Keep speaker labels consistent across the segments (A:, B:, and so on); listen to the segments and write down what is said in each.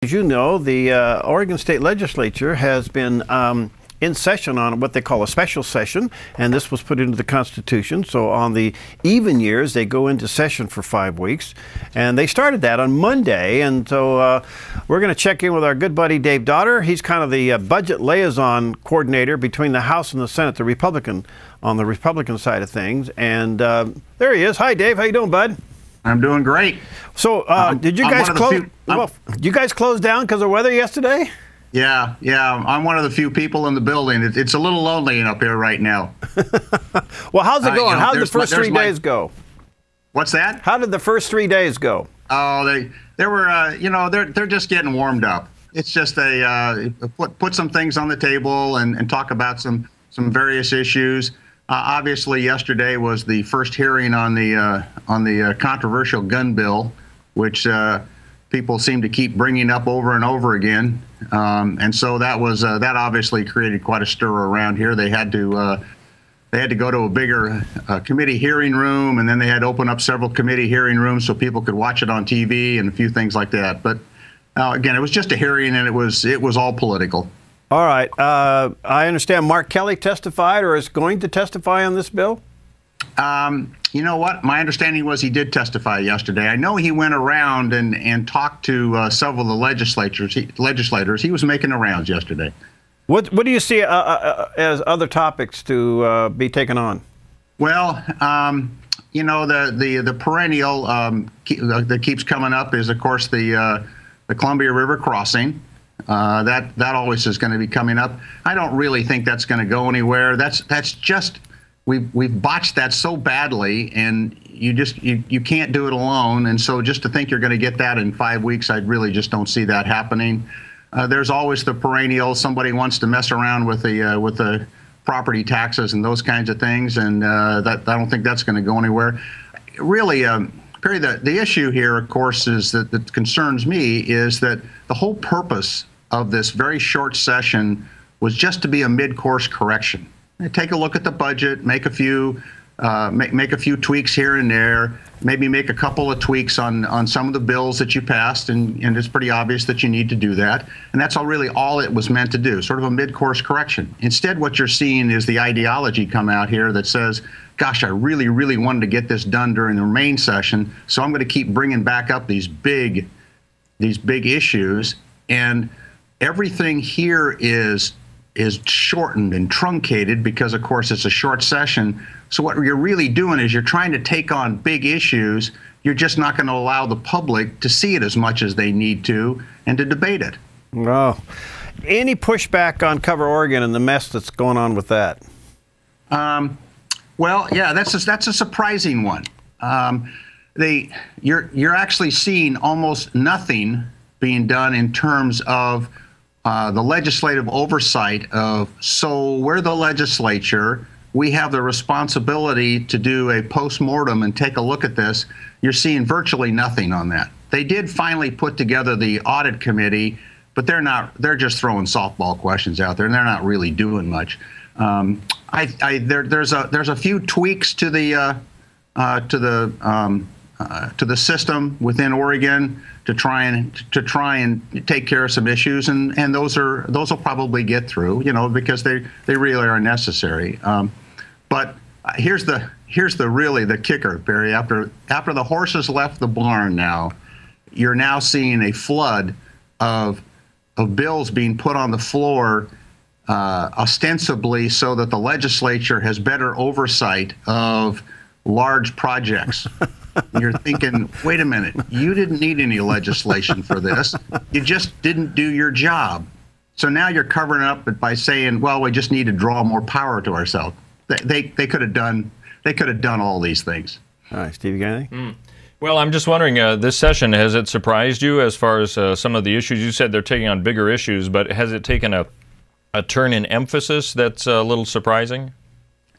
A: As you know, the Oregon State Legislature has been in session on what they call a special session, and this was put into the Constitution. So on the even years, they go into session for 5 weeks, and they started that on Monday. And so we're going to check in with our good buddy Dave Dotterrer. He's kind of the budget liaison coordinator between the House and the Senate, on the Republican side of things. And there he is. Hi, Dave. How you doing, bud?
B: I'm doing great.
A: So, did you guys close? Did you guys close down because of weather yesterday?
B: Yeah. I'm one of the few people in the building. It's a little lonely up here right now.
A: Well, how's it going? How did the first 3 days go?
B: What's that?
A: How did the first 3 days go?
B: Oh, they were, they're just getting warmed up. It's just they put some things on the table and talk about some various issues. Obviously, yesterday was the first hearing on the controversial gun bill, which people seem to keep bringing up over and over again, and so that obviously created quite a stir around here. They had to go to a bigger committee hearing room, and then they had to open up several committee hearing rooms so people could watch it on TV and a few things like that. But again, it was just a hearing, and it was all political.
A: All right. I understand Mark Kelly testified or is going to testify on this bill?
B: You know what? My understanding was he did testify yesterday. I know he went around and talked to several of the legislators. He was making the rounds yesterday.
A: What do you see as other topics to be taken on?
B: Well, the perennial that keeps coming up is, of course, the Columbia River crossing. That always is going to be coming up. I don't really think that's going to go anywhere. That's just we've botched that so badly, and you can't do it alone. And so just to think you're going to get that in 5 weeks, I really just don't see that happening. There's always the perennial. Somebody wants to mess around with the property taxes and those kinds of things, and I don't think that's going to go anywhere. Really, Perry, the issue here, of course, is that concerns me is that the whole purpose of this very short session was just to be a mid-course correction. Take a look at the budget, make a few tweaks here and there, maybe make a couple of tweaks on some of the bills that you passed, and it's pretty obvious that you need to do that. And that's really all it was meant to do, sort of a mid-course correction. Instead, what you're seeing is the ideology come out here that says, gosh, I really, really wanted to get this done during the main session, so I'm going to keep bringing back up these big issues, and everything here is shortened and truncated because, of course, it's a short session. So what you're really doing is you're trying to take on big issues. You're just not going to allow the public to see it as much as they need to and to debate it.
A: Well, any pushback on Cover Oregon and the mess that's going on with that?
B: Well, yeah, that's a surprising one. You're actually seeing almost nothing being done in terms of the legislative oversight of, so we're the legislature, we have the responsibility to do a postmortem and take a look at this. You're seeing virtually nothing on that. They did finally put together the audit committee, but they're just throwing softball questions out there, and they're not really doing much. There's a few tweaks to the system within Oregon to try and take care of some issues, and those will probably get through, because they really are necessary. But here's really the kicker, Barry. After the horses left the barn, now you're now seeing a flood of bills being put on the floor, ostensibly so that the legislature has better oversight of large projects. You're thinking, wait a minute, you didn't need any legislation for this. You just didn't do your job. So now you're covering up it by saying, well, we just need to draw more power to ourselves. They could have done all these things.
A: All right, Steve, you got anything?
C: Well, I'm just wondering, this session, has it surprised you as far as some of the issues? You said they're taking on bigger issues, but has it taken a turn in emphasis that's a little surprising?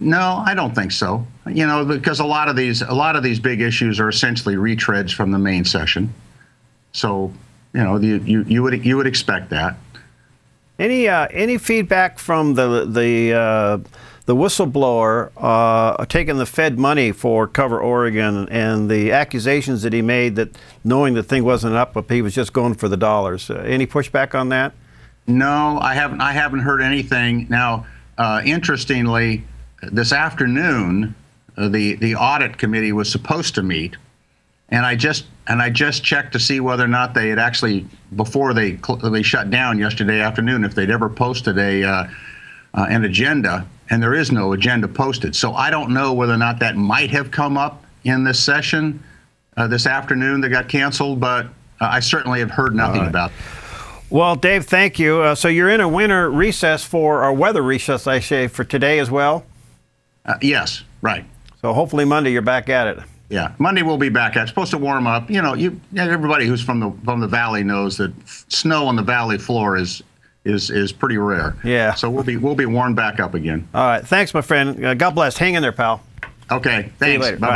B: No, I don't think so. Because a lot of these big issues are essentially retreads from the main session. So, you would expect that.
A: Any feedback from the the whistleblower taking the Fed money for Cover Oregon and the accusations that he made that knowing the thing wasn't up, but he was just going for the dollars. Any pushback on that?
B: No, I haven't heard anything. Now, interestingly, this afternoon, the audit committee was supposed to meet, and I just checked to see whether or not they had actually, before they shut down yesterday afternoon, if they'd ever posted an agenda, and there is no agenda posted. So I don't know whether or not that might have come up in this session this afternoon that got canceled, but I certainly have heard nothing about it.
A: Well, Dave, thank you. So you're in a winter recess or weather recess, I say, for today as well?
B: Yes, right.
A: So hopefully Monday you're back at it.
B: Yeah, Monday we'll be back. It's supposed to warm up. You know, everybody who's from the valley knows that snow on the valley floor is pretty rare.
A: Yeah.
B: So we'll be warmed back up again.
A: All right. Thanks, my friend. God bless. Hang in there, pal.
B: Okay. Thanks.
A: See you later.
B: Bye-bye.